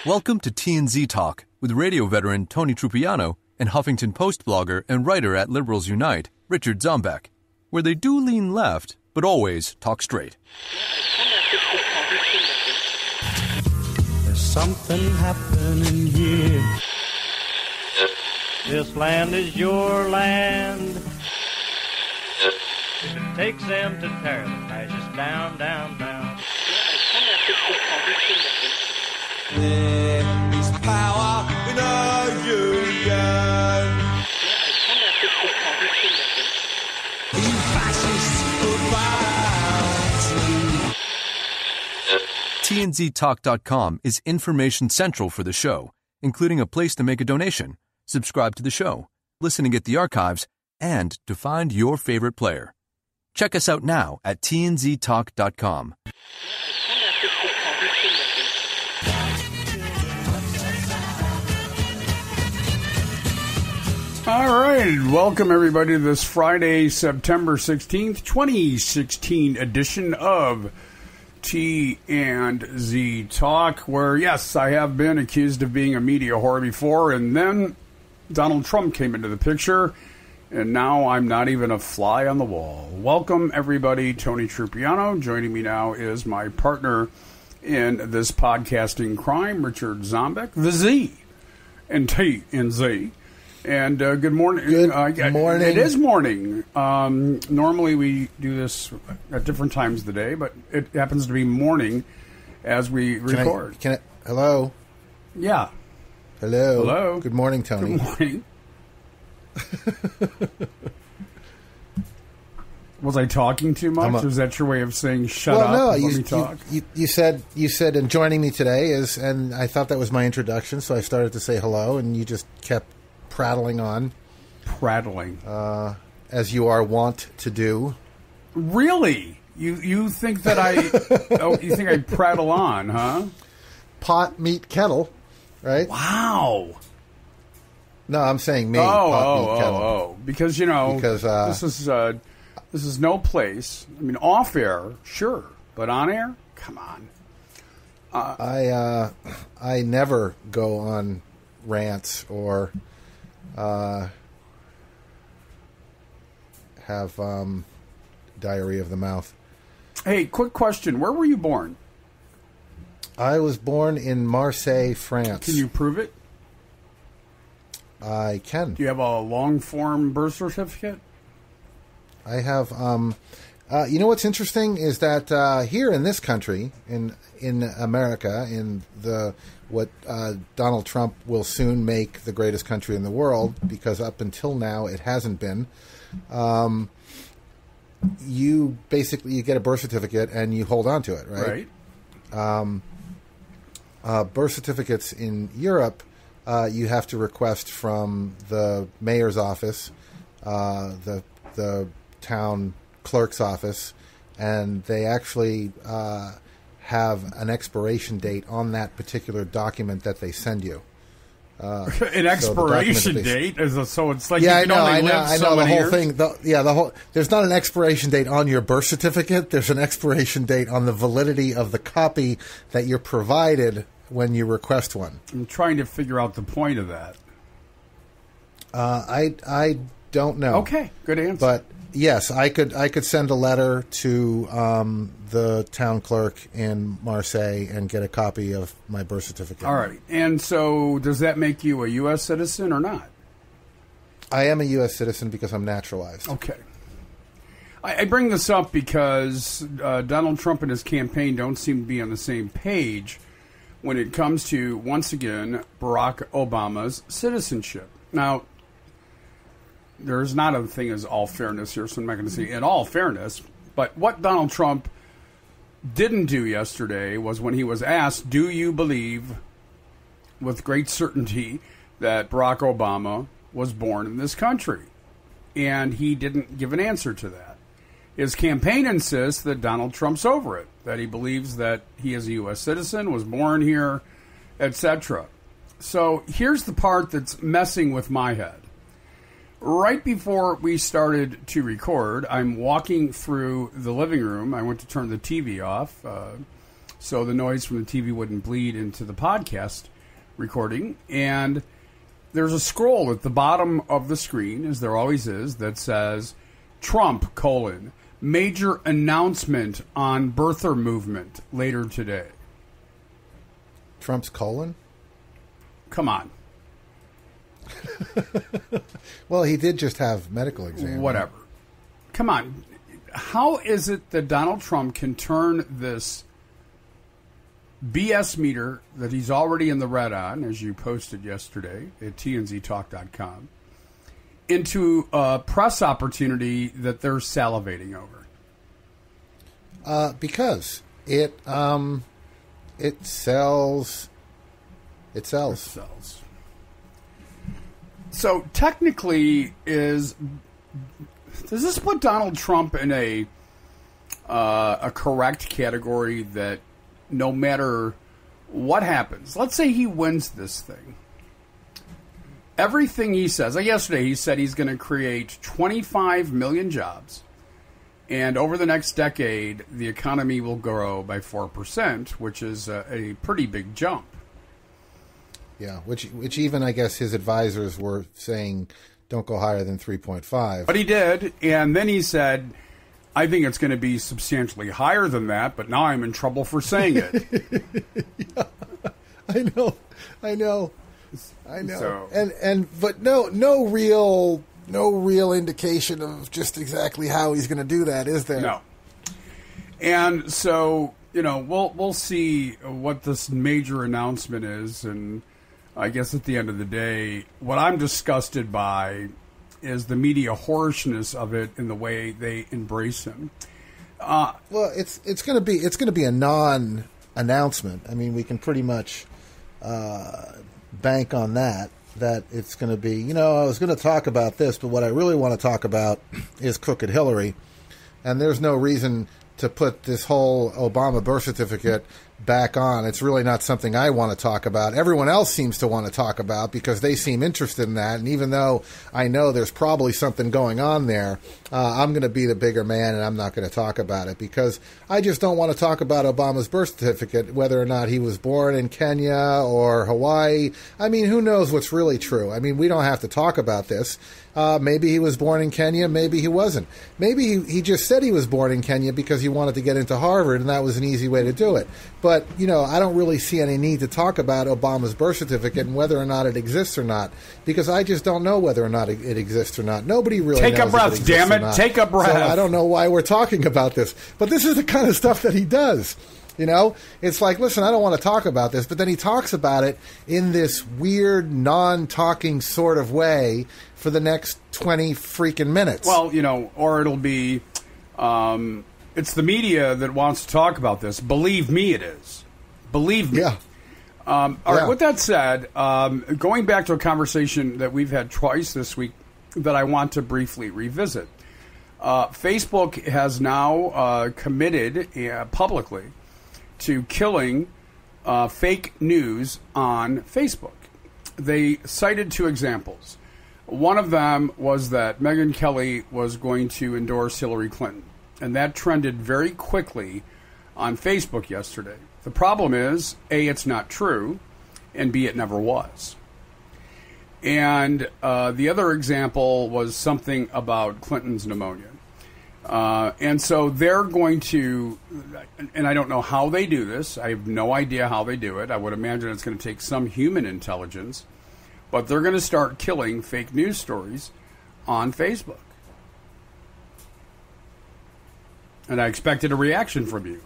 Welcome to TNZ Talk with radio veteran Tony Trupiano and Huffington Post blogger and writer at Liberals Unite, Richard Zombeck, where they do lean left, but always talk straight. There's something happening here. This land is your land. If it takes them to tear the fascists down, down, down. There is power in our union. You fascists goodbye. TNZTalk.com is information central for the show, including a place to make a donation, subscribe to the show, listen and get the archives, and to find your favorite player. Check us out now at TNZTalk.com. All right, welcome everybody to this Friday, September 16th, 2016 edition of T&Z Talk, where, yes, I have been accused of being a media whore before, and then Donald Trump came into the picture, and now I'm not even a fly on the wall. Welcome, everybody. Tony Trupiano. Joining me now is my partner in this podcasting crime, Richard Zombeck, the Z, and T and Z. And good morning. Good morning. It is morning. Normally we do this at different times of the day, but it happens to be morning as we record. Hello? Yeah. Hello. Hello. Good morning, Tony. Good morning. Was I talking too much? Or is that your way of saying shut up? No, Let me talk. You said, and joining me today is, and I thought that was my introduction, so I started to say hello, and you just kept prattling on. Prattling. As you are wont to do. Really? You think that I you think I prattle on, huh? Pot, meat, kettle, right? Wow. No, I'm saying me. Pot, meat, kettle. Because this is no place. I mean, off air, sure, but on air, come on. I never go on rants or have diarrhea of the mouth. Hey, quick question. Where were you born? I was born in Marseille, France. Can you prove it? I can. Do you have a long-form birth certificate? I have. You know what's interesting is that here in this country, in America, in what Donald Trump will soon make the greatest country in the world, because up until now it hasn't been. You get a birth certificate and you hold on to it, right? Right. Birth certificates in Europe, you have to request from the mayor's office, the town clerk's office, and they actually have an expiration date on that particular document that they send you. An expiration date? So it's like I you can know only live so the many whole years? thing. There's not an expiration date on your birth certificate. There's an expiration date on the validity of the copy that you're provided when you request one. I'm trying to figure out the point of that. I don't know. Okay, good answer. But yes, I could send a letter to the town clerk in Marseille and get a copy of my birth certificate. All right. And so does that make you a U.S. citizen or not? I am a U.S. citizen because I'm naturalized. Okay. I bring this up because Donald Trump and his campaign don't seem to be on the same page when it comes to, once again, Barack Obama's citizenship. Now, there's not a thing as all fairness here, so I'm not going to say in all fairness. But what Donald Trump didn't do yesterday was when he was asked, do you believe with great certainty that Barack Obama was born in this country? And he didn't give an answer to that. His campaign insists that Donald Trump's over it, that he believes that he is a U.S. citizen, was born here, etc. So here's the part that's messing with my head. Right before we started to record, I'm walking through the living room. I went to turn the TV off so the noise from the TV wouldn't bleed into the podcast. recording, and there's a scroll at the bottom of the screen, as there always is, that says, Trump, major announcement on birther movement later today. Trump's colon? Come on. Well, he did just have medical exam. Whatever. Come on. How is it that Donald Trump can turn this BS meter that he's already in the red on, as you posted yesterday at tnztalk.com, into a press opportunity that they're salivating over? Because it sells. It sells. It sells. So technically, does this put Donald Trump in a correct category that no matter what happens, let's say he wins this thing, everything he says, like yesterday, he said he's going to create 25 million jobs, and over the next decade, the economy will grow by 4%, which is a pretty big jump. Yeah, which even, I guess, his advisors were saying don't go higher than 3.5. But he did, and then he said, I think it's going to be substantially higher than that, but now I'm in trouble for saying it. Yeah, I know. So, But no real indication of just exactly how he's going to do that, is there? No. And so, we'll see what this major announcement is, and I guess at the end of the day, what I'm disgusted by is the media harshness of it in the way they embrace him. Well, it's going to be a non-announcement. I mean, we can pretty much bank on that it's going to be, I was going to talk about this, but what I really want to talk about is crooked Hillary, and there's no reason to put this whole Obama birth certificate back on. It's really not something I want to talk about. Everyone else seems to want to talk about because they seem interested in that. And even though I know there's probably something going on there, I'm going to be the bigger man and I'm not going to talk about it because I just don't want to talk about Obama's birth certificate, whether or not he was born in Kenya or Hawaii. I mean, who knows what's really true? I mean, we don't have to talk about this. Maybe he was born in Kenya. Maybe he wasn't. Maybe he just said he was born in Kenya because he wanted to get into Harvard, and that was an easy way to do it. But, I don't really see any need to talk about Obama's birth certificate and whether or not it exists or not, because I just don't know whether or not it exists or not. Nobody really knows. Take a breath, damn it. Take a breath. So I don't know why we're talking about this. But this is the kind of stuff that he does. It's like, listen, I don't want to talk about this, but then he talks about it in this weird, non-talking sort of way for the next 20 freaking minutes. Well, or it'll be, it's the media that wants to talk about this. Believe me, it is. Believe me. Yeah. All right, with that said, going back to a conversation that we've had twice this week that I want to briefly revisit. Facebook has now committed publicly to killing fake news on Facebook. They cited two examples. One of them was that Megyn Kelly was going to endorse Hillary Clinton, and that trended very quickly on Facebook yesterday. The problem is, A, it's not true, and B, it never was. And the other example was something about Clinton's pneumonia. And so they're going to, and I don't know how they do this. I have no idea how they do it. I would imagine it's going to take some human intelligence. But they're going to start killing fake news stories on Facebook. And I expected a reaction from you.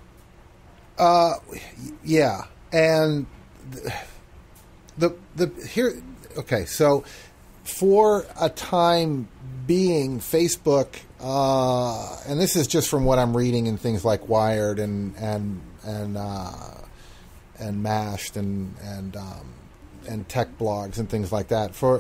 Yeah. And okay, so for a time being, Facebook, and this is just from what I'm reading in things like Wired and Mashed and tech blogs and things like that. For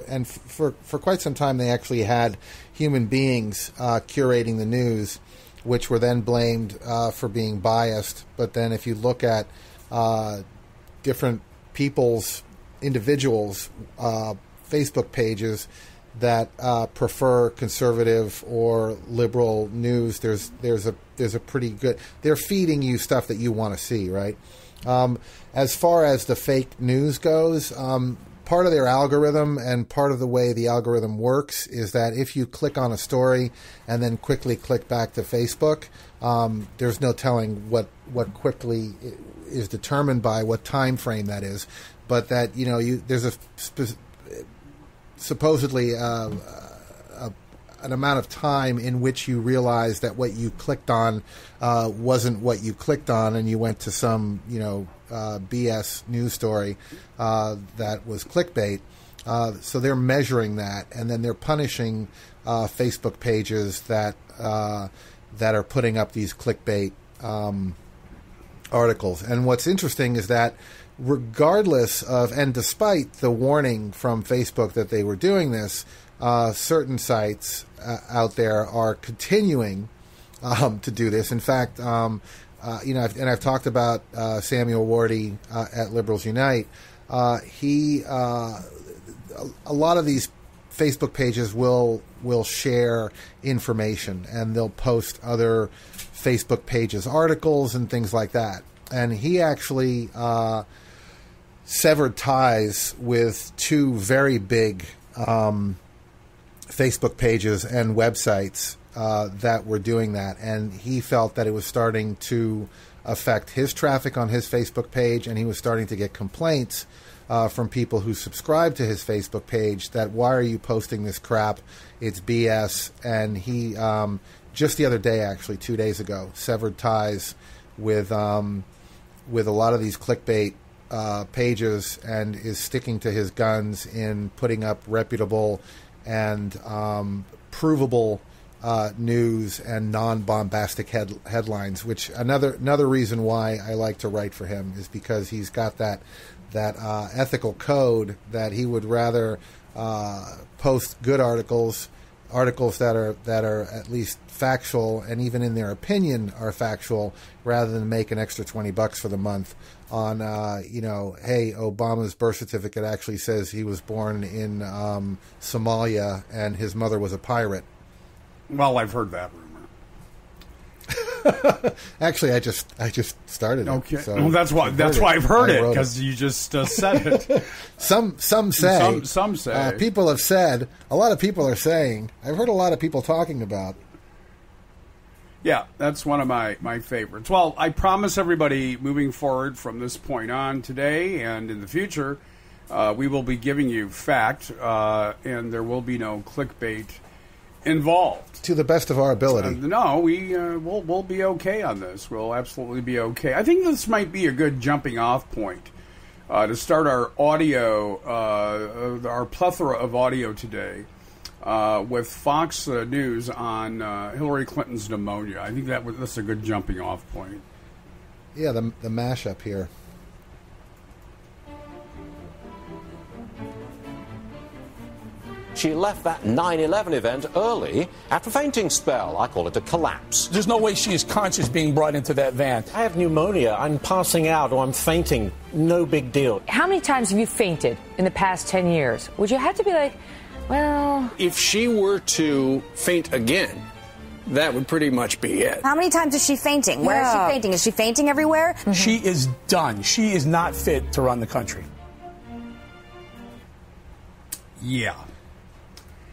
quite some time, they actually had human beings curating the news, which were then blamed for being biased. But then, if you look at different individuals' Facebook pages, that prefer conservative or liberal news, there's a pretty good. They're feeding you stuff that you want to see, right? As far as the fake news goes, part of their algorithm and part of the way the algorithm works is that if you click on a story and then quickly click back to Facebook, there's no telling what quickly is determined by what time frame that is, but that there's a supposedly an amount of time in which you realize that what you clicked on wasn't what you clicked on, and you went to some BS news story that was clickbait. So they're measuring that, and then they're punishing Facebook pages that are putting up these clickbait articles. And what's interesting is that regardless of, and despite the warning from Facebook that they were doing this, certain sites out there are continuing to do this. In fact, I've talked about Samuel Wardy at Liberals Unite. A lot of these Facebook pages will share information, and they'll post other Facebook pages articles and things like that. And he actually severed ties with two very big Facebook pages and websites that were doing that, and he felt that it was starting to affect his traffic on his Facebook page, and he was starting to get complaints from people who subscribe to his Facebook page that, why are you posting this crap? It's BS. And he, just the other day, actually 2 days ago, severed ties with a lot of these clickbait pages, and is sticking to his guns in putting up reputable and provable news and non-bombastic headlines. Which another reason why I like to write for him is because he's got that ethical code that he would rather post good articles that are at least factual, and even in their opinion are factual, rather than make an extra $20 for the month on hey, Obama's birth certificate actually says he was born in Somalia and his mother was a pirate. Well, I've heard that rumor. Actually, I just started it. Okay, so well, that's why I've heard it, because you just said it. Some say. Some say. People have said. A lot of people are saying. I've heard a lot of people talking about. Yeah, that's one of my favorites. Well, I promise everybody, moving forward from this point on today and in the future, we will be giving you fact, and there will be no clickbait involved. To the best of our ability. No, we'll be okay on this. We'll absolutely be okay. I think this might be a good jumping off point to start our audio, our plethora of audio today, with Fox News on Hillary Clinton's pneumonia. I think that's a good jumping off point. Yeah, the mashup here. She left that 9/11 event early after a fainting spell. I call it a collapse. There's no way she is conscious being brought into that van. I have pneumonia. I'm passing out or I'm fainting. No big deal. How many times have you fainted in the past 10 years? Would you have to be like, well... If she were to faint again, that would pretty much be it. How many times is she fainting? Where is she fainting? Is she fainting everywhere? Mm-hmm. She is done. She is not fit to run the country. Yeah.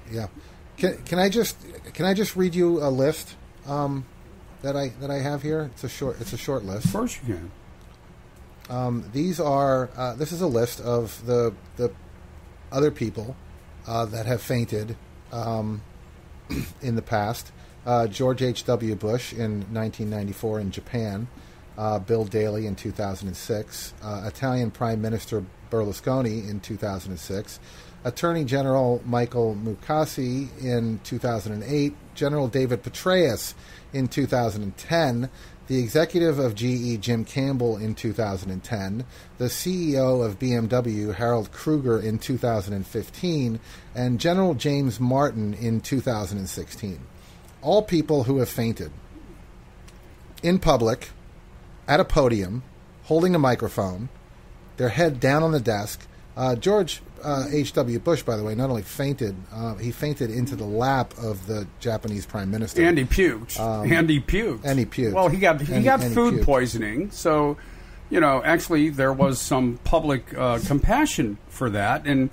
Yeah, can I just read you a list that I have here? It's a short list. Of course you can. These are this is a list of the other people that have fainted in the past. George H.W. Bush in 1994 in Japan. Bill Daley in 2006. Italian Prime Minister Berlusconi in 2006. Attorney General Michael Mukasey in 2008, General David Petraeus in 2010, the executive of GE Jim Campbell in 2010, the CEO of BMW Harold Kruger in 2015, and General James Martin in 2016. All people who have fainted in public, at a podium, holding a microphone, their head down on the desk, George H.W. Bush, by the way, not only fainted, he fainted into the lap of the Japanese Prime Minister. And he puked. And he puked. Well, he got food poisoning, so, actually there was some public compassion for that. And,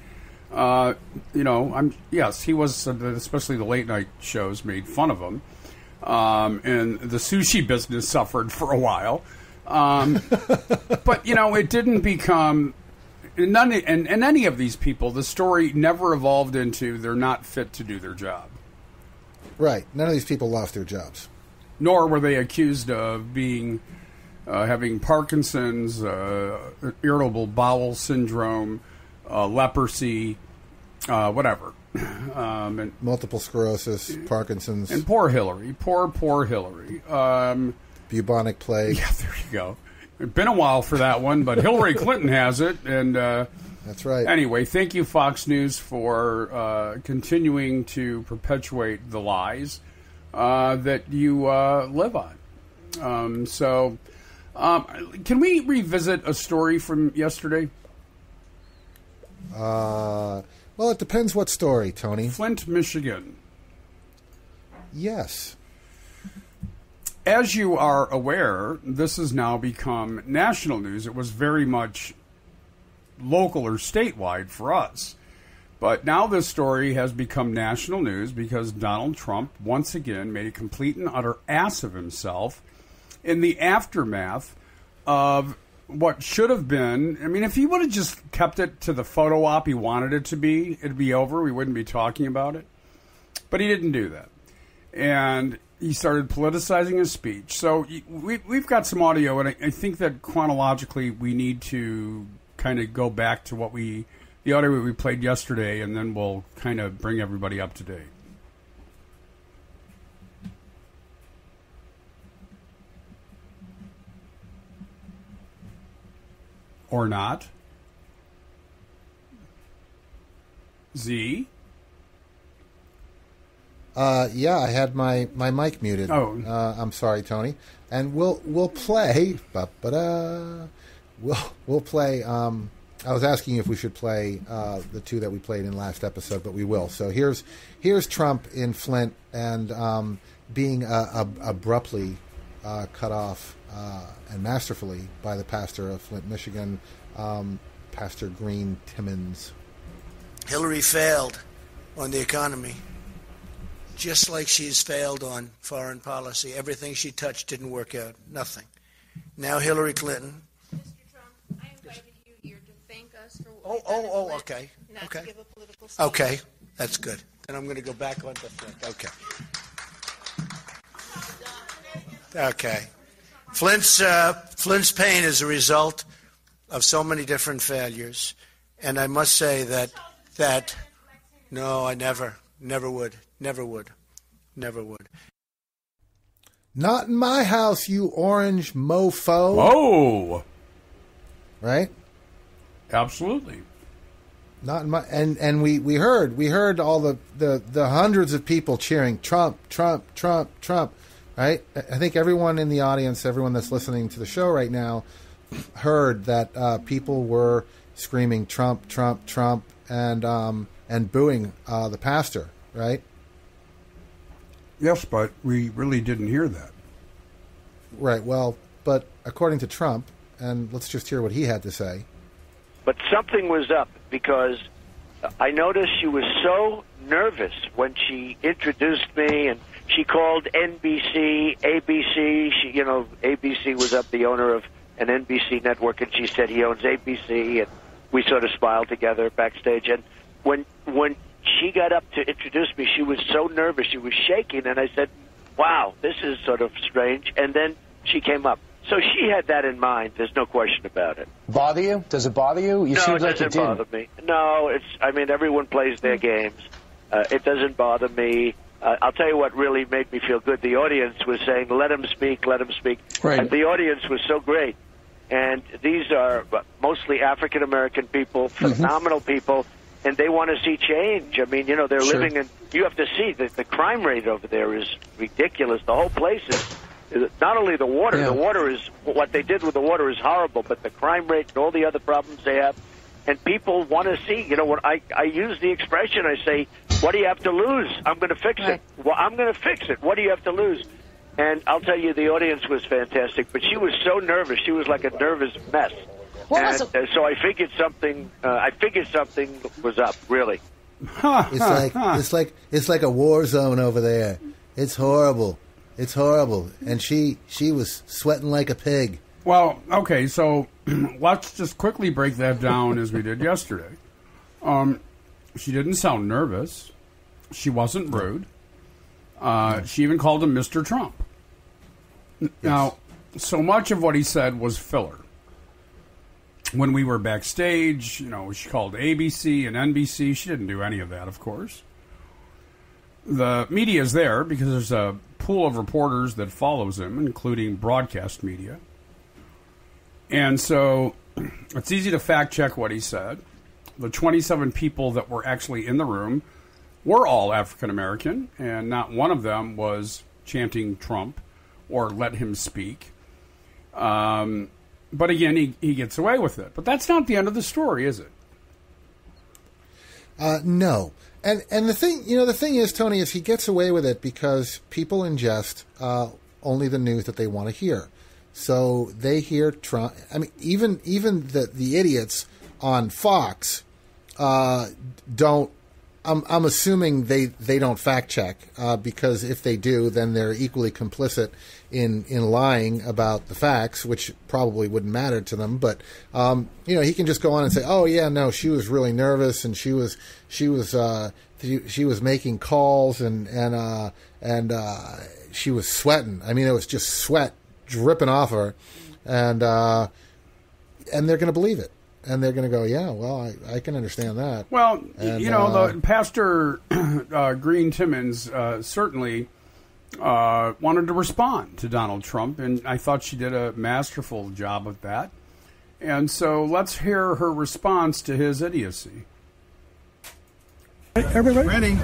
he was, especially the late night shows made fun of him. And the sushi business suffered for a while. But, it didn't become... And any of these people, the story never evolved into they're not fit to do their job. Right. None of these people lost their jobs. Nor were they accused of having Parkinson's, irritable bowel syndrome, leprosy, whatever. And multiple sclerosis, Parkinson's. And poor Hillary. Poor Hillary. Bubonic plague. Yeah, there you go. It's been a while for that one, but Hillary Clinton has it. And that's right. Anyway, thank you, Fox News, for continuing to perpetuate the lies that you live on. Can we revisit a story from yesterday? Well, it depends what story, Tony. Flint, Michigan. Yes. As you are aware, this has now become national news. It was very much local or statewide for us. But now this story has become national news because Donald Trump once again made a complete and utter ass of himself in the aftermath of what should have been... I mean, if he would have just kept it to the photo op he wanted it to be, it'd be over. We wouldn't be talking about it. But he didn't do that. And... he started politicizing his speech. So we've got some audio, and I think that chronologically we need to kind of go back to the audio we played yesterday, and then we'll kind of bring everybody up to date. Or not. Z? Yeah, I had my mic muted. Oh, I'm sorry, Tony. And we'll play. We'll play. I was asking if we should play the two that we played in last episode, but we will. So here's Trump in Flint and being abruptly cut off and masterfully by the pastor of Flint, Michigan, Pastor Green Timmons. Hillary failed on the economy. Just like she's failed on foreign policy. Everything she touched didn't work out. Nothing. Now Hillary Clinton. Mr. Trump, I invited you here to thank us for what okay. Not okay. To give a political statement. Okay, that's good. Then I'm going to go back on to Flint. Okay. Flint's pain is a result of so many different failures. And I must say that no, I never would. Never would. Not in my house, you orange mofo. Oh, right? Absolutely. Not in my and we heard all the hundreds of people cheering Trump. Right? I think everyone in the audience, everyone that's listening to the show right now, heard that people were screaming Trump, and booing the pastor. Right? Yes, but we really didn't hear that. Right. Well, but according to Trump, and let's just hear what he had to say. But something was up because I noticed she was so nervous when she introduced me, and she called NBC, ABC. ABC was the owner of an NBC network, and she said he owns ABC, and we sort of smiled together backstage. And when she got up to introduce me, she was so nervous. She was shaking, and I said, wow, this is sort of strange. And then she came up. So she had that in mind. There's no question about it. Bother you? Does it bother you? No, seemed it like doesn't bother me. No, everyone plays their games. It doesn't bother me. I'll tell you what really made me feel good. The audience was saying, let him speak, let him speak. Right. And the audience was so great. And these are mostly African-American people, phenomenal people. And they want to see change. I mean, they're living in... You have to see that the crime rate over there is ridiculous. The whole place is... Not only the water. Yeah. The water is... What they did with the water is horrible, but the crime rate and all the other problems they have... and people want to see. You know, when I use the expression, I say, "What do you have to lose? I'm going to fix it. Well, I'm going to fix it. What do you have to lose?" And I'll tell you, the audience was fantastic, but she was so nervous. She was like a nervous mess. So I figured something. Something was up. Really. It's like a war zone over there. It's horrible. It's horrible. And she was sweating like a pig. Well, okay, so let's just quickly break that down as we did yesterday. She didn't sound nervous. She wasn't rude. She even called him Mr. Trump. Yes. Now, so much of what he said was filler. When we were backstage, you know, she called ABC and NBC. She didn't do any of that, of course. The media is there because there's a pool of reporters that follows him, including broadcast media. And so it's easy to fact-check what he said. The 27 people that were actually in the room were all African-American, and not one of them was chanting Trump or let him speak. But again, he gets away with it. But that's not the end of the story, is it? No. And the thing is, Tony, is he gets away with it because people ingest only the news that they want to hear. So they hear Trump. I mean, even the idiots on Fox don't. I'm assuming they don't fact check because if they do, then they're equally complicit in lying about the facts, which probably wouldn't matter to them. But he can just go on and say, "Oh yeah, no, she was really nervous and she was making calls and she was sweating. I mean, it was just sweat dripping off her, and they're going to believe it." And they're going to go, yeah, well, I can understand that. Well, and, the Pastor Green Timmons certainly wanted to respond to Donald Trump, and I thought she did a masterful job of that. And so let's hear her response to his idiocy. Everybody ready?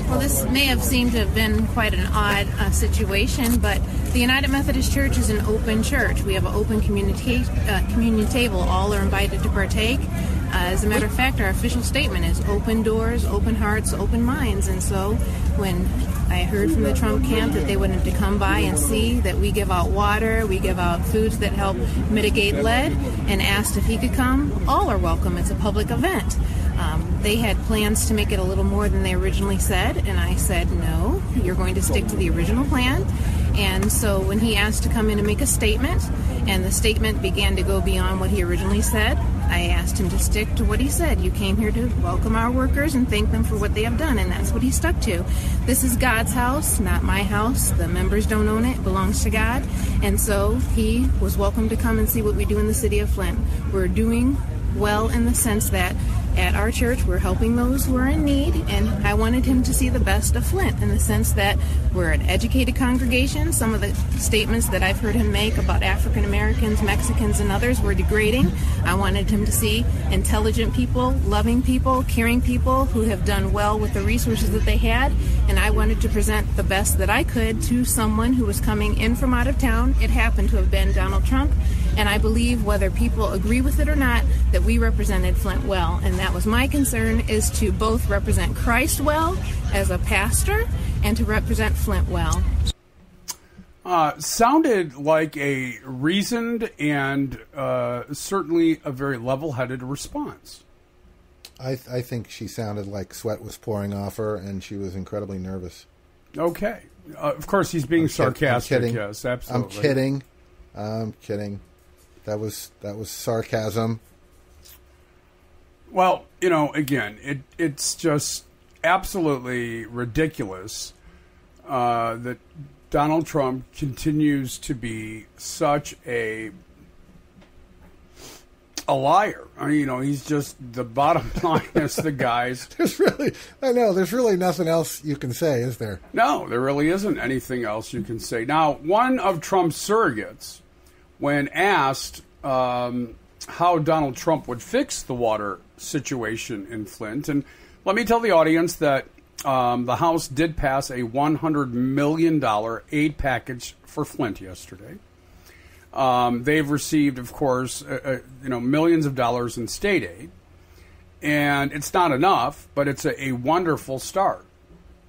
Well, this may have seemed to have been quite an odd situation, but the United Methodist Church is an open church. We have an open communion table. All are invited to partake. As a matter of fact, our official statement is open doors, open hearts, open minds. And so when I heard from the Trump camp that they wanted to come by and see that we give out water, we give out foods that help mitigate lead, and asked if he could come, all are welcome. It's a public event. They had plans to make it a little more than they originally said, and I said, no, you're going to stick to the original plan. And so when he asked to come in and make a statement, and the statement began to go beyond what he originally said, I asked him to stick to what he said. You came here to welcome our workers and thank them for what they have done, and that's what he stuck to. This is God's house, not my house. The members don't own it. It belongs to God. And so he was welcome to come and see what we do in the city of Flint. We're doing well in the sense that at our church, we're helping those who are in need, and I wanted him to see the best of Flint in the sense that we're an educated congregation. Some of the statements that I've heard him make about African Americans, Mexicans, and others were degrading. I wanted him to see intelligent people, loving people, caring people who have done well with the resources that they had, and I wanted to present the best that I could to someone who was coming in from out of town. It happened to have been Donald Trump, and I believe, whether people agree with it or not, that we represented Flint well, and that was my concern, is to both represent Christ well as a pastor and to represent Flint well. Sounded like a reasoned and certainly a very level-headed response. I think she sounded like sweat was pouring off her, and she was incredibly nervous. Okay. Of course, he's being sarcastic. I'm kidding. Yes, absolutely. I'm kidding. That was sarcasm. Well, again, it's just absolutely ridiculous that Donald Trump continues to be such a liar. I mean, he's just, the bottom line is the guys. There's really nothing else you can say, is there? No, there really isn't anything else you can say. Now, one of Trump's surrogates, when asked how Donald Trump would fix the water situation in Flint, and let me tell the audience that the House did pass a $100 million aid package for Flint yesterday. They've received, of course, millions of dollars in state aid. And it's not enough, but it's a wonderful start.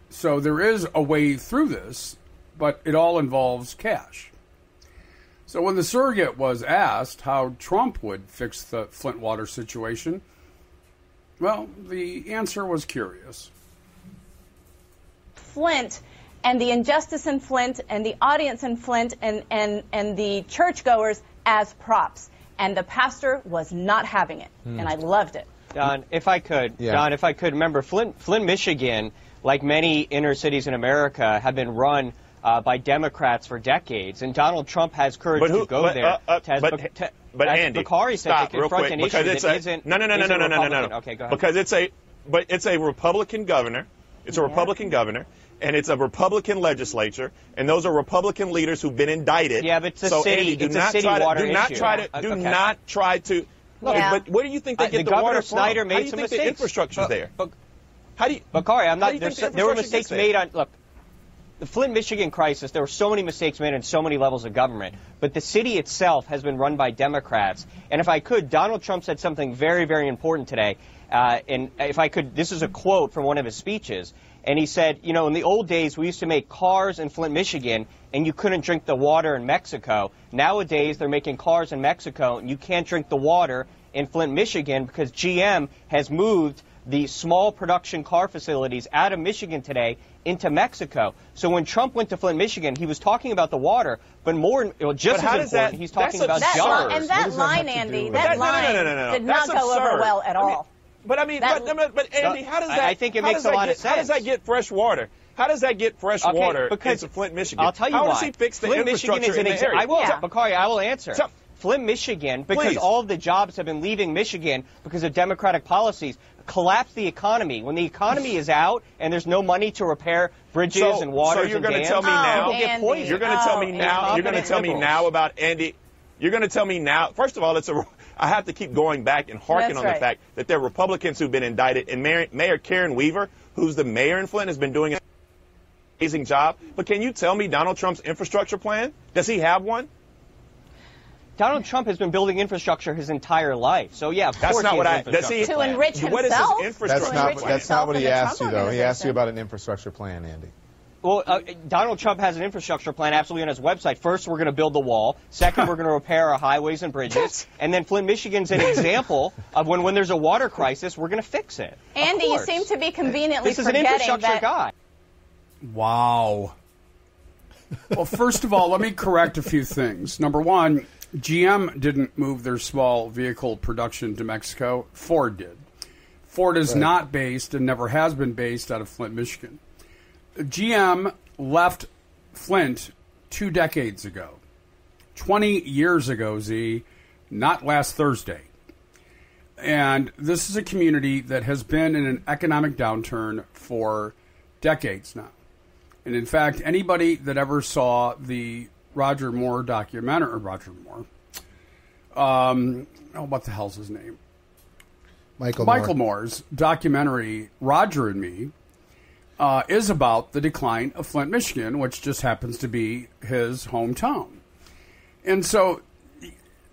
So there is a way through this, but it all involves cash. So when the surrogate was asked how Trump would fix the Flint water situation, well, the answer was curious. Flint and the injustice in Flint and the audience in Flint and the churchgoers as props. And the pastor was not having it. And I loved it. Don, if I could, remember, Flint, Michigan, like many inner cities in America, have been run by Democrats for decades, and Donald Trump has courage to go there. But Andy, Bakari said, stop to confront an issue that isn't. No. Okay, go ahead. Because it's a Republican governor. It's a Republican governor, and it's a Republican legislature, and those are Republican leaders who've been indicted. Yeah, but it's a so city. Andy, It's a city water issue. Do not try to. Look, but where do you think they get the water from? Snyder made How do you some think mistakes. the infrastructure's there? How do you, Bakari, I'm not. There were mistakes there? made on. Look, the Flint, Michigan crisis. There were so many mistakes made in so many levels of government. But the city itself has been run by Democrats. And if I could, Donald Trump said something very, very important today. And if I could, this is a quote from one of his speeches. And he said, in the old days, we used to make cars in Flint, Michigan, and you couldn't drink the water in Mexico. Nowadays, they're making cars in Mexico, and you can't drink the water in Flint, Michigan, because GM has moved the small production car facilities out of Michigan today into Mexico. So when Trump went to Flint, Michigan, he was talking about the water, but just as important, he's talking about jobs. And that line, Andy, that line did not go over well at all. But Andy, how does that? I think it makes a lot of sense. How does that get fresh water? How does that get fresh water into Flint, Michigan? I'll tell you why. How does he fix the infrastructure in the area? Bakari, I will answer. Flint, Michigan, because all of the jobs have been leaving Michigan because of Democratic policies, collapsed the economy. When the economy is out and there's no money to repair bridges and waters so you're and going dams, to tell me now? people get poisoned. You're going to tell me now? You're going to tell me now about Andy? You're going to tell me now? First of all, I have to keep going back and harking on the fact that there are Republicans who've been indicted, and Mayor Karen Weaver, who's the mayor in Flint, has been doing an amazing job. But can you tell me Donald Trump's infrastructure plan? Does he have one? Donald Trump has been building infrastructure his entire life. So, yeah, of course not what he has infrastructure to enrich himself. What is his infrastructure? That's not what he asked you, though. He asked you about an infrastructure plan, Andy. Well, Donald Trump has an infrastructure plan absolutely on his website. First, we're going to build the wall. Second, we're going to repair our highways and bridges. And then Flint, Michigan's an example of when there's a water crisis, we're going to fix it. Andy, you seem to be conveniently this is an infrastructure guy. Wow. Well, first of all, let me correct a few things. Number one, GM didn't move their small vehicle production to Mexico. Ford did. Ford is not based and never has been based out of Flint, Michigan. GM left Flint 2 decades ago. 20 years ago, Z, not last Thursday. And this is a community that has been in an economic downturn for decades now. And in fact, anybody that ever saw the Roger Moore documentary, what the hell's his name? Michael Moore's documentary, Roger and Me, is about the decline of Flint, Michigan, which just happens to be his hometown. And so,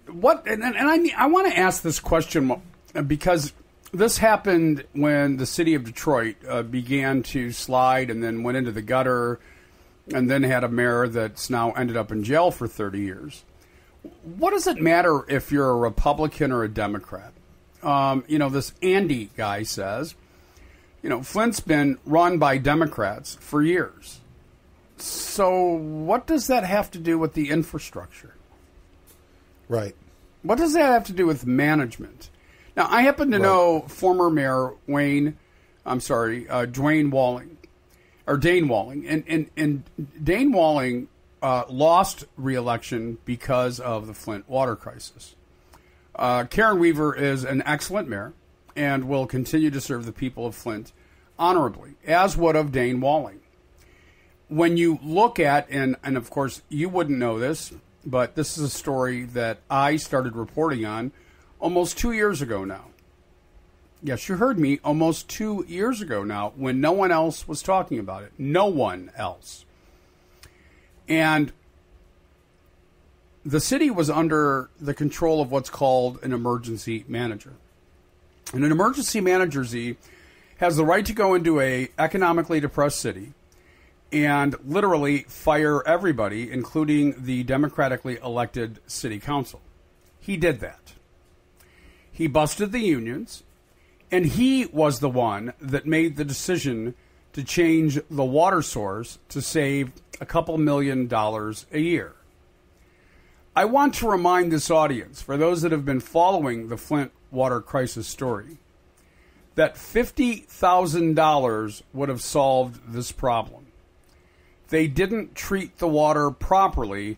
I want to ask this question because this happened when the city of Detroit began to slide and then went into the gutter and then had a mayor that's now ended up in jail for 30 years. What does it matter if you're a Republican or a Democrat? This Andy guy says, Flint's been run by Democrats for years. So what does that have to do with the infrastructure? Right. What does that have to do with management? Now, I happen to know former Mayor Dane Walling. And Dane Walling lost re-election because of the Flint water crisis. Karen Weaver is an excellent mayor and will continue to serve the people of Flint honorably, as would of Dane Walling. When you look at, and of course you wouldn't know this, but this is a story that I started reporting on almost 2 years ago now. Yes, you heard me, almost 2 years ago now, when no one else was talking about it. No one else. And the city was under the control of what's called an emergency manager. And an emergency manager, Z, has the right to go into a economically depressed city and literally fire everybody, including the democratically elected city council. He did that. He busted the unions, and he was the one that made the decision to change the water source to save a couple $1 million a year. I want to remind this audience, for those that have been following the Flint water crisis story, that $50,000 would have solved this problem. They didn't treat the water properly,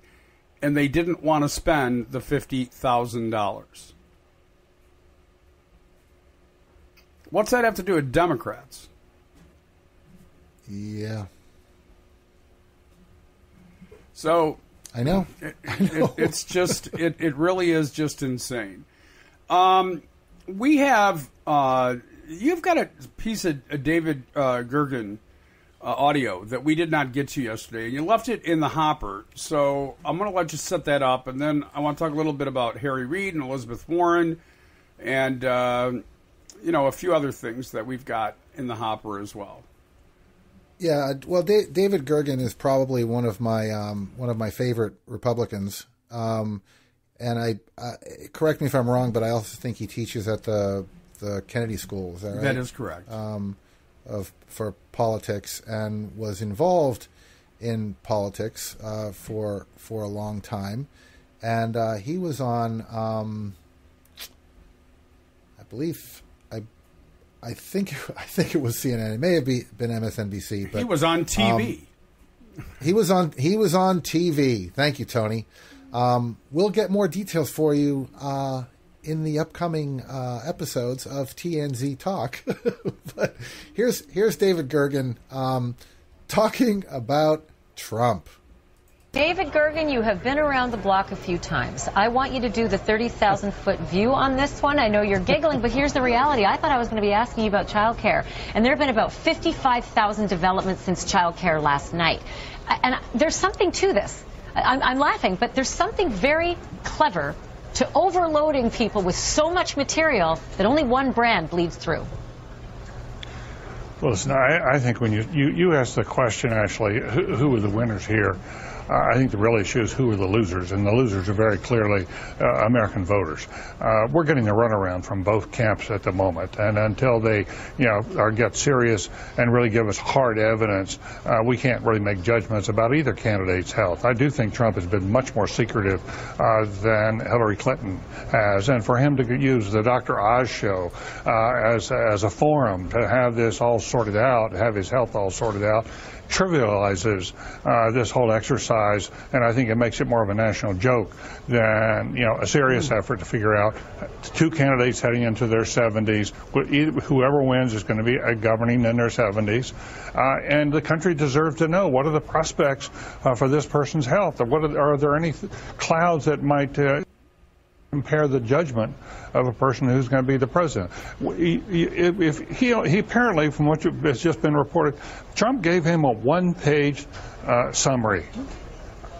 and they didn't want to spend the $50,000. What's that have to do with Democrats? Yeah. So I know. It's just it really is just insane. We have you've got a piece of David Gergen audio that we did not get to yesterday, and you left it in the hopper. So I'm going to let you set that up, and then I want to talk a little bit about Harry Reid and Elizabeth Warren, and a few other things that we've got in the hopper as well. Yeah, well, David Gergen is probably one of my favorite Republicans, and I correct me if I'm wrong, but I also think he teaches at the Kennedy School. Is that right? That is correct. For politics, and was involved in politics for a long time, and he was on, I believe. I think it was CNN. It may have been MSNBC, but he was on TV. He was on TV. Thank you, Tony. We'll get more details for you in the upcoming episodes of TNZ Talk. But here's David Gergen talking about Trump. David Gergen, you have been around the block a few times. I want you to do the 30,000-foot view on this one. I know you're giggling, but here's the reality. I thought I was going to be asking you about child care, and there have been about 55,000 developments since child care last night. And there's something to this. I'm laughing, but there's something very clever to overloading people with so much material that only one brand bleeds through. Well, listen, I think when you asked the question, actually, who are the winners here? I think the real issue is who are the losers, and the losers are very clearly American voters. We're getting a runaround from both camps at the moment, and until they, get serious and really give us hard evidence, we can't really make judgments about either candidate's health. I do think Trump has been much more secretive than Hillary Clinton has, and for him to use the Dr. Oz show as a forum to have this all sorted out, have his health all sorted out, trivializes this whole exercise, and I think it makes it more of a national joke than a serious effort to figure out two candidates heading into their 70s. Whoever wins is going to be governing in their 70s, and the country deserves to know what are the prospects for this person's health. Are there any clouds that might impair the judgment of a person who's going to be the president? If he apparently, from what has just been reported, Trump gave him a one-page summary.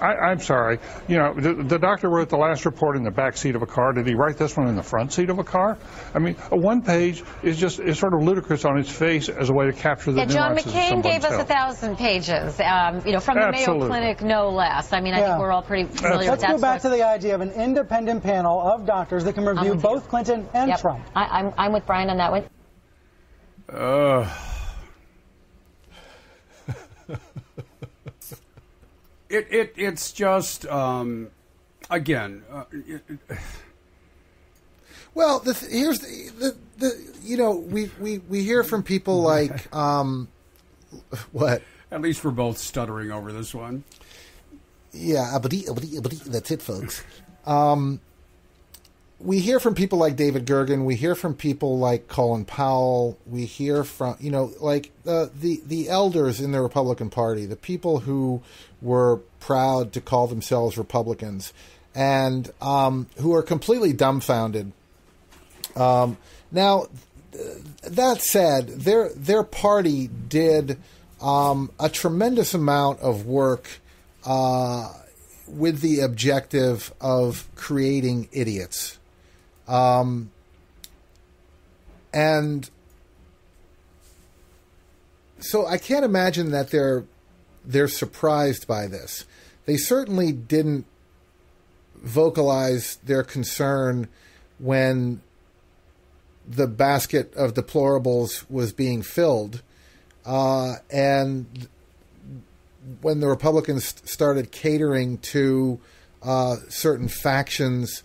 I'm sorry. The doctor wrote the last report in the back seat of a car. Did he write this one in the front seat of a car? I mean, a one page is sort of ludicrous on its face as a way to capture the nuances. John McCain gave us 1,000 pages, from the Mayo Clinic, no less. I mean, I think we're all pretty familiar with that. Let's go back to the idea of an independent panel of doctors that can review both Clinton and Trump. I'm with Brian on that one. It's just again. Well, here's we hear from people like what? At least we're both stuttering over this one. Yeah, that's it, folks. We hear from people like David Gergen. We hear from people like Colin Powell. We hear from the elders in the Republican Party, the people who were proud to call themselves Republicans, and who are completely dumbfounded. Now, that said, their party did a tremendous amount of work with the objective of creating idiots. And so I can't imagine that they're surprised by this. They certainly didn't vocalize their concern when the basket of deplorables was being filled, and when the Republicans started catering to certain factions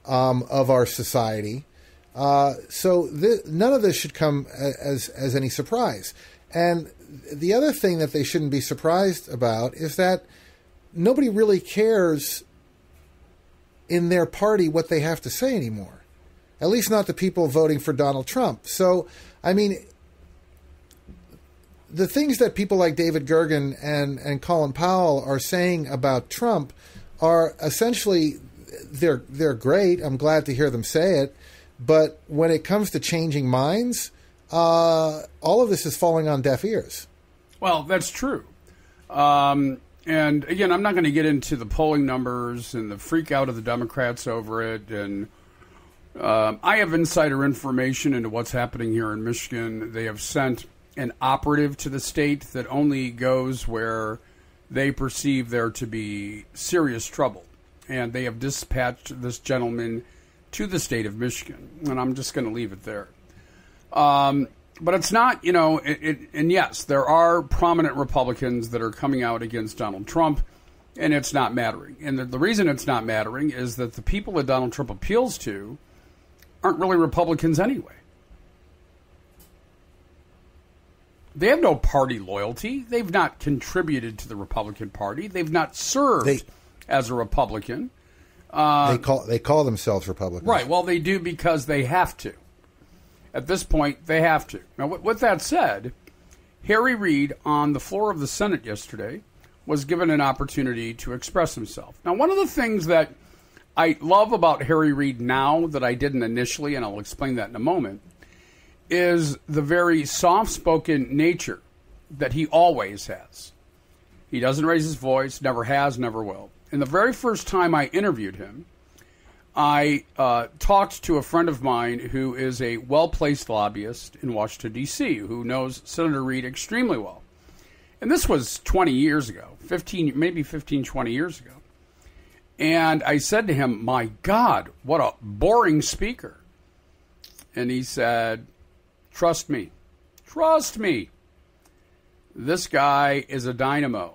of our society. So none of this should come as any surprise. And the other thing that they shouldn't be surprised about is that nobody really cares in their party what they have to say anymore. At least not the people voting for Donald Trump. So, I mean, the things that people like David Gergen and Colin Powell are saying about Trump are essentially, they're great. I'm glad to hear them say it. But when it comes to changing minds, all of this is falling on deaf ears. Well, that's true. And again, I'm not going to get into the polling numbers and the freak out of the Democrats over it. And I have insider information into what's happening here in Michigan. They have sent an operative to the state that only goes where they perceive there to be serious trouble. And they have dispatched this gentleman to the state of Michigan. And I'm just going to leave it there. But it's not, and yes, there are prominent Republicans that are coming out against Donald Trump, and it's not mattering. And the reason it's not mattering is that the people that Donald Trump appeals to aren't really Republicans anyway. They have no party loyalty. They've not contributed to the Republican Party. They've not served as a Republican. They call themselves Republicans. Right. Well, they do because they have to. At this point, they have to. Now, with that said, Harry Reid on the floor of the Senate yesterday was given an opportunity to express himself. Now, one of the things that I love about Harry Reid now that I didn't initially, and I'll explain that in a moment, is the very soft-spoken nature that he always has. He doesn't raise his voice, never has, never will. And the very first time I interviewed him, I talked to a friend of mine who is a well-placed lobbyist in Washington, D.C., who knows Senator Reid extremely well. And this was 20 years ago, 15, 20 years ago. And I said to him, my God, what a boring speaker. And he said, trust me. This guy is a dynamo.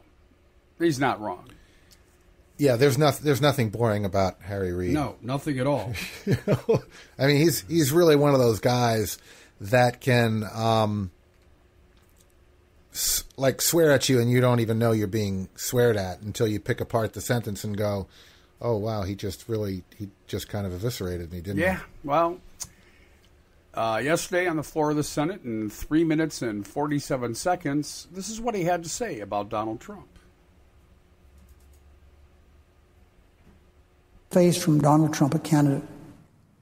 He's not wrong. Yeah, there's nothing boring about Harry Reid. No, nothing at all. I mean, he's really one of those guys that can swear at you and you don't even know you're being sweared at until you pick apart the sentence and go, "Oh wow, he just kind of eviscerated me, didn't he?" Yeah. Well, yesterday on the floor of the Senate, in 3 minutes and 47 seconds, this is what he had to say about Donald Trump. Face from Donald Trump, a candidate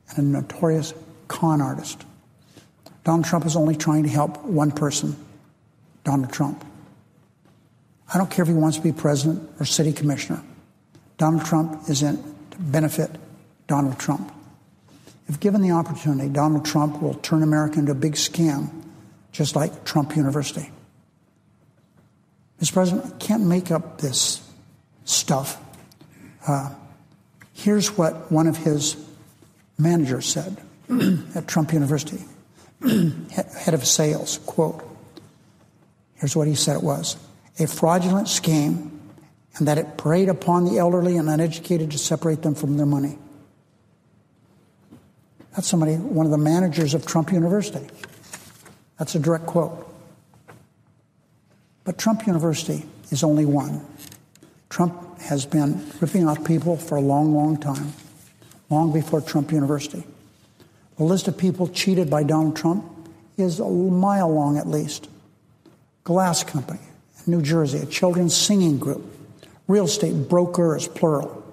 and a notorious con artist. Donald Trump is only trying to help one person, Donald Trump. I don't care if he wants to be president or city commissioner. Donald Trump is in to benefit Donald Trump. If given the opportunity, Donald Trump will turn America into a big scam, just like Trump University. Mr. President, I can't make up this stuff. Here's what one of his managers said at Trump University, head of sales, quote, here's what he said it was, a fraudulent scheme, and that it preyed upon the elderly and uneducated to separate them from their money. That's one of the managers of Trump University. That's a direct quote. But Trump University is only one. Trump has been ripping off people for a long, long time, long before Trump University. The list of people cheated by Donald Trump is a mile long at least. Glass Company, New Jersey, a children's singing group, real estate brokers, plural,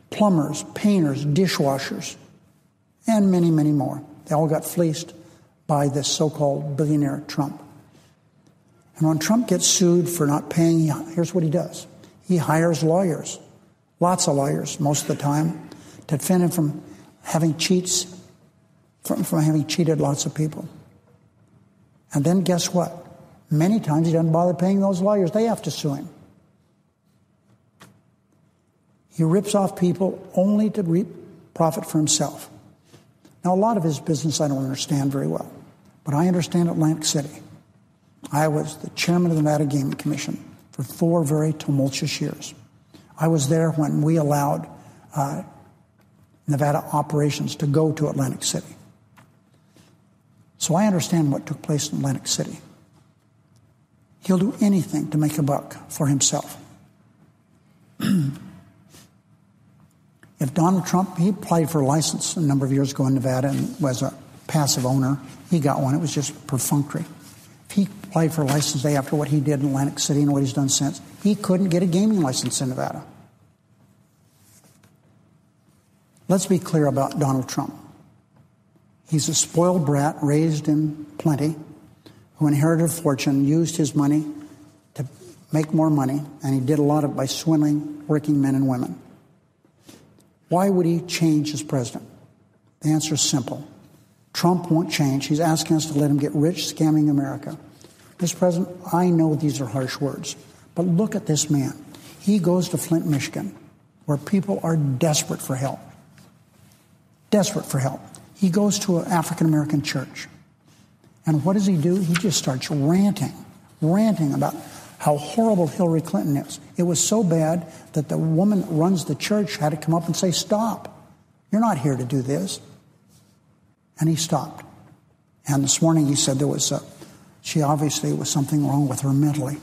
plumbers, painters, dishwashers, and many, many more. They all got fleeced by this so-called billionaire Trump. And when Trump gets sued for not paying, here's what he does. He hires lawyers lots of lawyers most of the time, to defend him from having from having cheated lots of people. And then guess what? Many times he doesn't bother paying those lawyers. They have to sue him. He rips off people only to reap profit for himself. Now, a lot of his business I don't understand very well, but I understand Atlantic City. I was the chairman of the Nevada Gaming Commission for 4 very tumultuous years. I was there when we allowed Nevada operations to go to Atlantic City. So I understand what took place in Atlantic City. He'll do anything to make a buck for himself. If Donald Trump, he applied for a license a number of years ago in Nevada and was a passive owner. He got one. It was just perfunctory. If he applied for a license day after what he did in Atlantic City and what he's done since, he couldn't get a gaming license in Nevada. Let's be clear about Donald Trump. He's a spoiled brat raised in plenty who inherited a fortune, used his money to make more money, and he did a lot of it by swindling working men and women. Why would he change as president? The answer is simple. Trump won't change. He's asking us to let him get rich scamming America. Mr. President, I know these are harsh words, but look at this man. He goes to Flint, Michigan, where people are desperate for help. Desperate for help. He goes to an African-American church. And what does he do? He just starts ranting about how horrible Hillary Clinton is. It was so bad that the woman that runs the church had to come up and say, stop. You're not here to do this. And he stopped. And this morning he said she obviously was something wrong with her mentally.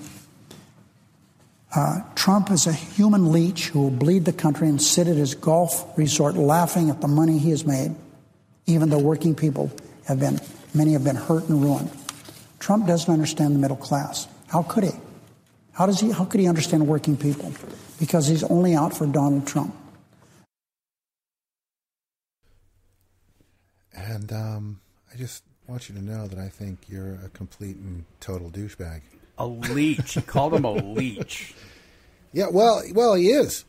Trump is a human leech who will bleed the country and sit at his golf resort laughing at the money he has made, even though working people many have been hurt and ruined. Trump doesn't understand the middle class. How could he? How could he understand working people? Because he's only out for Donald Trump. And I just want you to know that I think you're a complete and total douchebag. A leech. He called him a leech. Yeah, well, he is.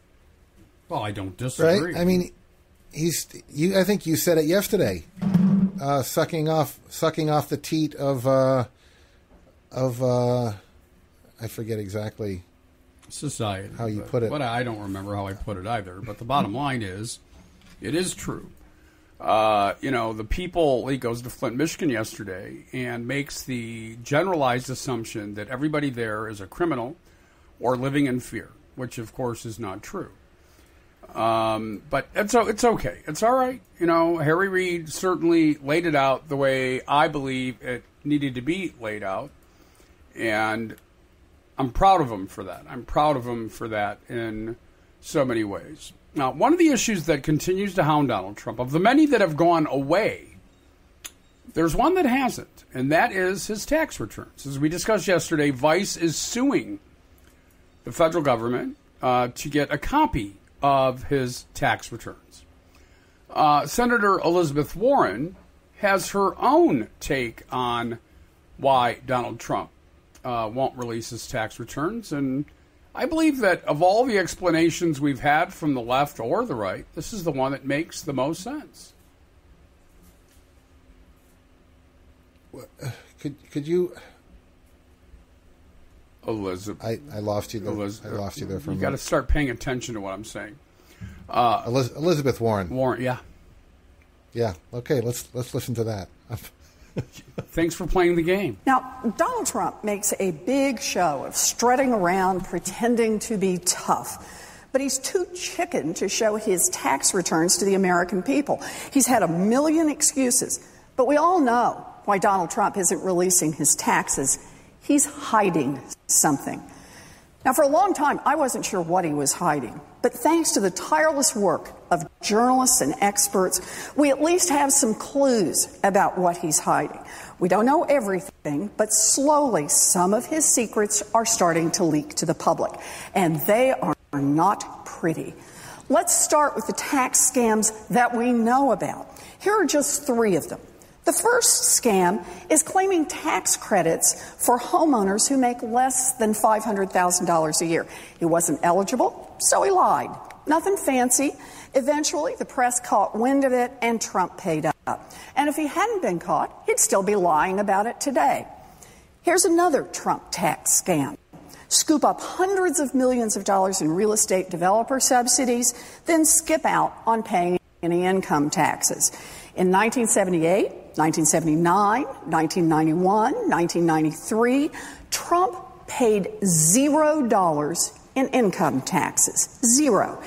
Well, I don't disagree. Right? I mean, I think you said it yesterday. Sucking off the teat of I forget exactly society how you put it. But I don't remember how I put it either. But the bottom line is, it is true. The people, he goes to Flint, Michigan yesterday and makes the generalized assumption that everybody there is a criminal or living in fear, which of course is not true. But it's okay. It's all right. Harry Reid certainly laid it out the way I believe it needed to be laid out. And I'm proud of him for that. I'm proud of him for that in so many ways. Now, one of the issues that continues to hound Donald Trump, of the many that have gone away, there's one that hasn't, and that is his tax returns. As we discussed yesterday, Vice is suing the federal government to get a copy of his tax returns. Senator Elizabeth Warren has her own take on why Donald Trump won't release his tax returns, and I believe that of all the explanations we've had from the left or the right, this is the one that makes the most sense. Could you, Elizabeth? I lost you there. I lost you there for a minute. You got to start paying attention to what I'm saying. Elizabeth Warren. Warren, yeah. Yeah. Okay. Let's listen to that. Thanks for playing the game. Now, Donald Trump makes a big show of strutting around, pretending to be tough. But he's too chicken to show his tax returns to the American people. He's had a million excuses, but we all know why Donald Trump isn't releasing his taxes. He's hiding something. Now, for a long time, I wasn't sure what he was hiding. But thanks to the tireless work of journalists and experts, we at least have some clues about what he's hiding. We don't know everything, but slowly some of his secrets are starting to leak to the public. And they are not pretty. Let's start with the tax scams that we know about. Here are just 3 of them. The first scam is claiming tax credits for homeowners who make less than $500,000 a year. He wasn't eligible, so he lied. Nothing fancy. Eventually, the press caught wind of it, and Trump paid up. And if he hadn't been caught, he'd still be lying about it today. Here's another Trump tax scam. Scoop up hundreds of millions of dollars in real estate developer subsidies, then skip out on paying any income taxes. In 1978, 1979, 1991, 1993, Trump paid $0 in income taxes. Zero.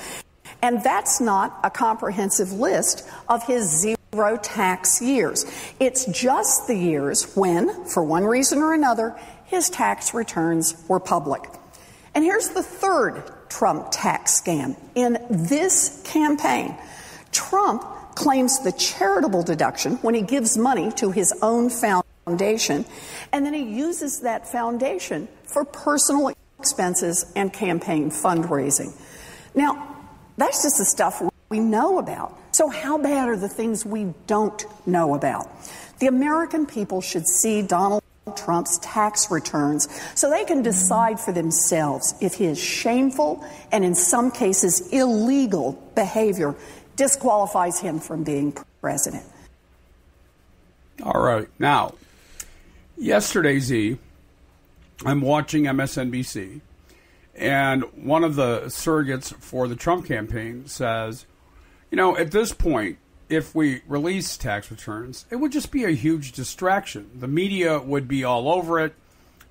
And that's not a comprehensive list of his zero tax years. It's just the years when, for one reason or another, his tax returns were public. And here's the third Trump tax scam. In this campaign, Trump claims the charitable deduction when he gives money to his own foundation, and then he uses that foundation for personal expenses and campaign fundraising. Now, that's just the stuff we know about. So how bad are the things we don't know about? The American people should see Donald Trump's tax returns so they can decide for themselves if his shameful and in some cases illegal behavior disqualifies him from being president. All right. Now, yesterday, Z, I'm watching MSNBC, and one of the surrogates for the Trump campaign says, you know, at this point, if we release tax returns, it would just be a huge distraction. The media would be all over it.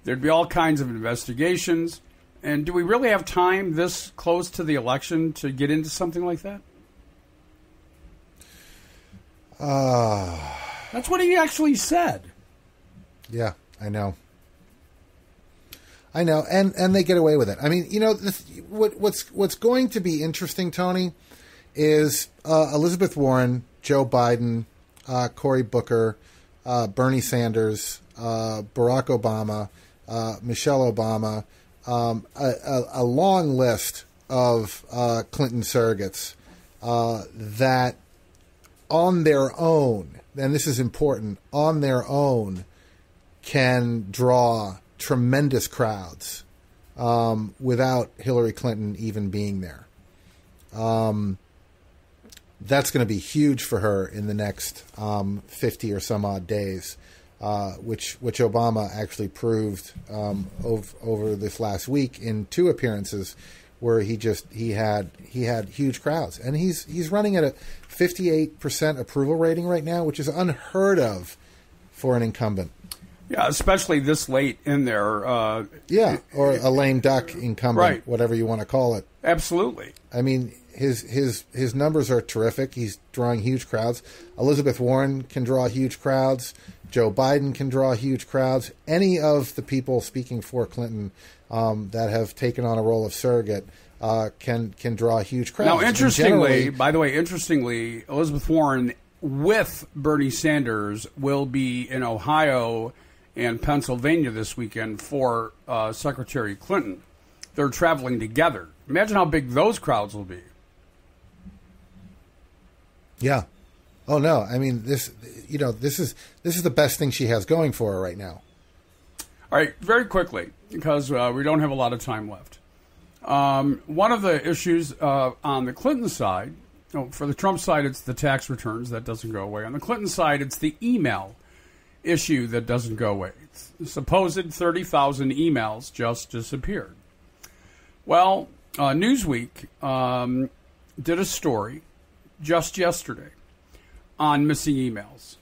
There'd be all kinds of investigations. And do we really have time this close to the election to get into something like that? That's what he actually said. Yeah, I know. And they get away with it. I mean, you know, what's going to be interesting, Tony, is Elizabeth Warren, Joe Biden, Cory Booker, Bernie Sanders, Barack Obama, Michelle Obama, a long list of Clinton surrogates that on their own, and this is important, on their own can draw tremendous crowds without Hillary Clinton even being there. That's going to be huge for her in the next 50 or some odd days, which Obama actually proved over this last week in 2 appearances where he had huge crowds, and he's running at a 58% approval rating right now, which is unheard of for an incumbent. Yeah, especially this late in there. Or a lame duck incumbent, right. Whatever you want to call it. Absolutely. I mean, his numbers are terrific. He's drawing huge crowds. Elizabeth Warren can draw huge crowds. Joe Biden can draw huge crowds. Any of the people speaking for Clinton that have taken on a role of surrogate can draw huge crowds. Now, interestingly, Elizabeth Warren with Bernie Sanders will be in Ohio and Pennsylvania this weekend for Secretary Clinton. They're traveling together. Imagine how big those crowds will be. Yeah. Oh no. I mean, this is the best thing she has going for her right now. All right, very quickly, because we don't have a lot of time left. One of the issues on the Clinton side, for the Trump side, it's the tax returns. That doesn't go away. On the Clinton side, it's the email issue that doesn't go away. The supposed 30,000 emails just disappeared. Well, Newsweek did a story just yesterday on missing emails.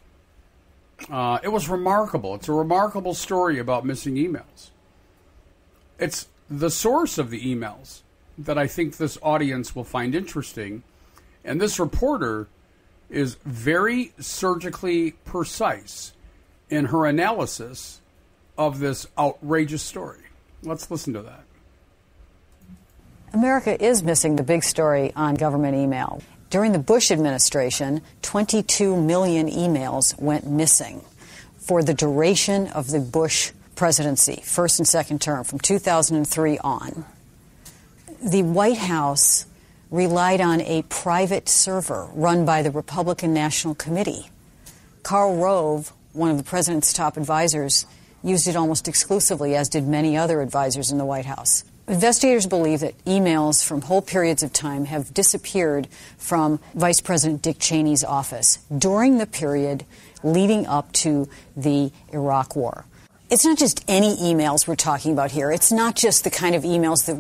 It was remarkable. It's a remarkable story about missing emails. It's the source of the emails that I think this audience will find interesting. And this reporter is very surgically precise in her analysis of this outrageous story. Let's listen to that. America is missing the big story on government email. During the Bush administration, 22 million emails went missing for the duration of the Bush presidency, first and second term, from 2003 on. The White House relied on a private server run by the Republican National Committee. Karl Rove, one of the president's top advisors, used it almost exclusively, as did many other advisors in the White House. Investigators believe that emails from whole periods of time have disappeared from Vice President Dick Cheney's office during the period leading up to the Iraq War. It's not just any emails we're talking about here. It's not just the kind of emails that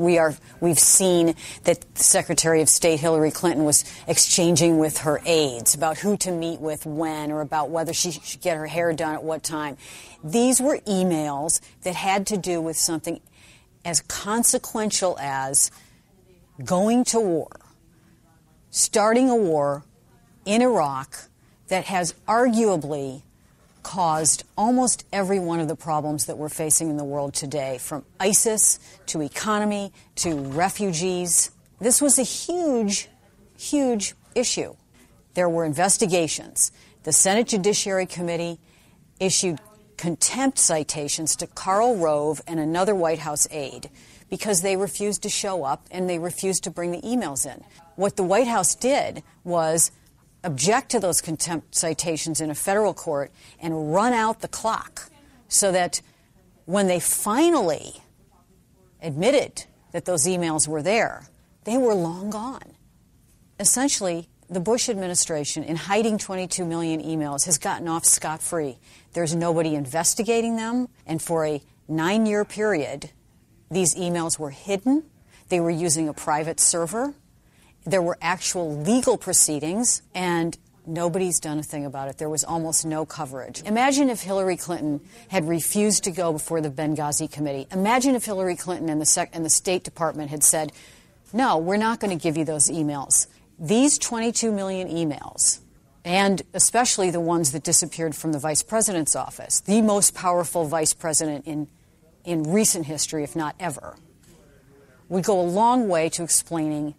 we've seen that Secretary of State Hillary Clinton was exchanging with her aides about who to meet with when, or about whether she should get her hair done at what time. These were emails that had to do with something as consequential as going to war, starting a war in Iraq that has arguably caused almost every one of the problems that we're facing in the world today, from ISIS to economy to refugees. This was a huge, huge issue. There were investigations. The Senate Judiciary Committee issued contempt citations to Karl Rove and another White House aide because they refused to show up and they refused to bring the emails in. What the White House did was object to those contempt citations in a federal court and run out the clock so that when they finally admitted that those emails were there, they were long gone. Essentially, the Bush administration, in hiding 22 million emails, has gotten off scot-free. There's nobody investigating them, and for a 9-year period, these emails were hidden. They were using a private server. There were actual legal proceedings, and nobody's done a thing about it. There was almost no coverage. Imagine if Hillary Clinton had refused to go before the Benghazi Committee. Imagine if Hillary Clinton and the State Department had said, no, we're not going to give you those emails. These 22 million emails, and especially the ones that disappeared from the vice president's office, the most powerful vice president in recent history, if not ever, would go a long way to explaining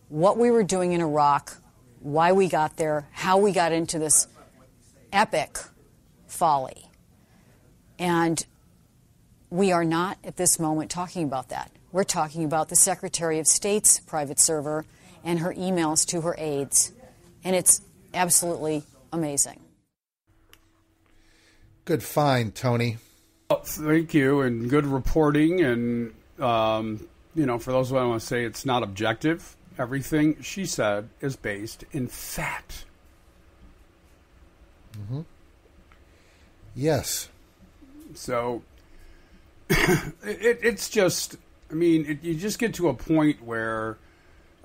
what we were doing in Iraq, why we got there, how we got into this epic folly. And we are not at this moment talking about that. We're talking about the Secretary of State's private server and her emails to her aides. And it's absolutely amazing. Good find, Tony. Well, thank you, and good reporting. And, for those who I want to say it's not objective, everything she said is based in fact. Mm-hmm. Yes. So it's just, you just get to a point where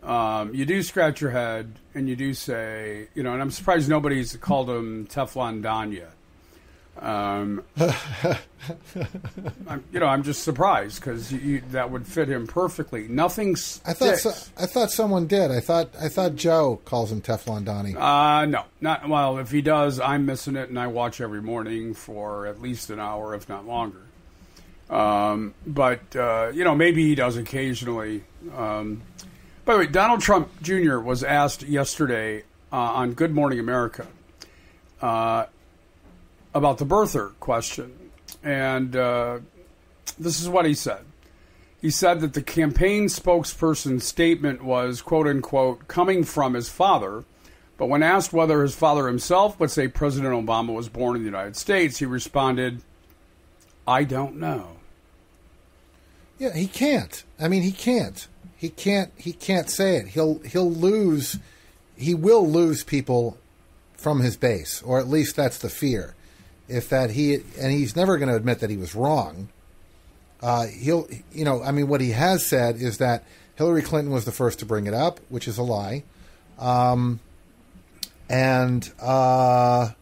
you do scratch your head and you do say, and I'm surprised nobody's called him Teflon Don yet. I'm just surprised because that would fit him perfectly. Nothing sticks. I thought someone did. I thought Joe calls him Teflon Donnie. No, not well. If he does, I'm missing it, and I watch every morning for at least an hour, if not longer. But maybe he does occasionally. By the way, Donald Trump Jr. was asked yesterday on Good Morning America about the birther question. And this is what he said. He said that the campaign spokesperson's statement was, quote unquote, coming from his father. But when asked whether his father himself would say President Obama was born in the United States, he responded, I don't know. Yeah, he can't. He can't. He can't say it. He'll lose. He will lose people from his base, or at least that's the fear. He's never going to admit that he was wrong. What he has said is that Hillary Clinton was the first to bring it up, which is a lie. And that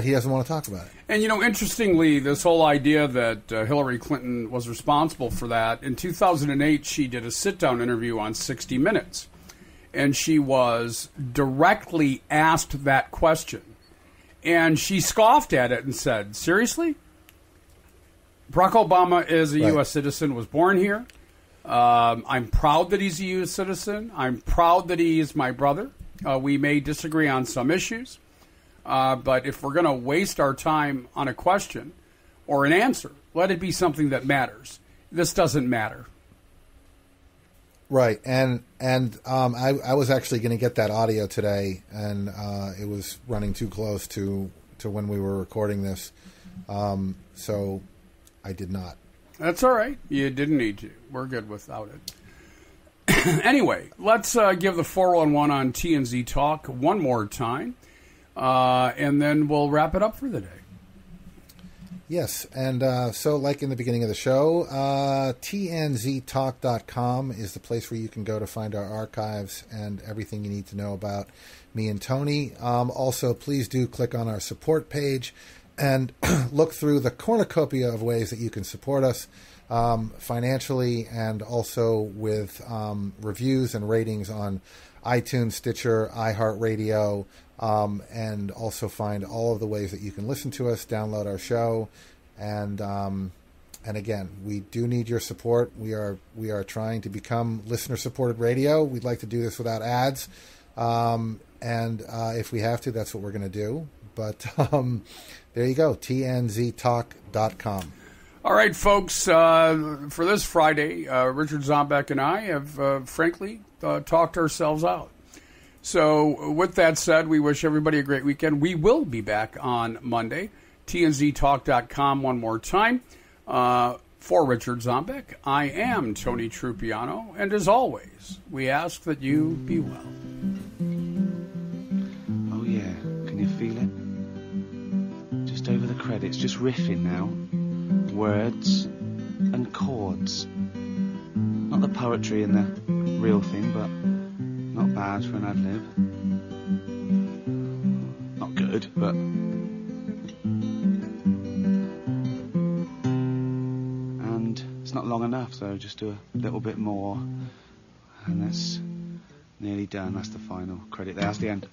he doesn't want to talk about it. And, interestingly, this whole idea that Hillary Clinton was responsible for that, in 2008, she did a sit-down interview on 60 Minutes. And she was directly asked that question. And she scoffed at it and said, seriously? Barack Obama is a U.S. citizen, was born here. I'm proud that he's a U.S. citizen. I'm proud that he is my brother. We may disagree on some issues. But if we're going to waste our time on a question or an answer, let it be something that matters. This doesn't matter. Right, and I was actually going to get that audio today, and it was running too close to when we were recording this, so I did not. That's all right. You didn't need to. We're good without it. Anyway, let's give the 411 on TNZ Talk one more time, and then we'll wrap it up for the day. Yes, and so like in the beginning of the show, tnztalk.com is the place where you can go to find our archives and everything you need to know about me and Tony. Also, please do click on our support page and look through the cornucopia of ways that you can support us financially and also with reviews and ratings on iTunes, Stitcher, iHeartRadio, and also find all of the ways that you can listen to us, download our show, and again, we do need your support. We are trying to become listener-supported radio. We'd like to do this without ads, and if we have to, that's what we're going to do. But there you go, tnztalk.com. All right, folks, for this Friday, Richard Zombeck and I have, frankly, talked ourselves out. So with that said, we wish everybody a great weekend. We will be back on Monday. TNZTalk.com one more time. For Richard Zombeck, I am Tony Trupiano, and as always, we ask that you be well. Oh yeah, can you feel it? Just over the credits, just riffing now. Words and chords. Not the poetry and the real thing, but not bad for an ad-lib. Not good, but... And it's not long enough, so just do a little bit more. And that's nearly done. That's the final credit there. That's the end.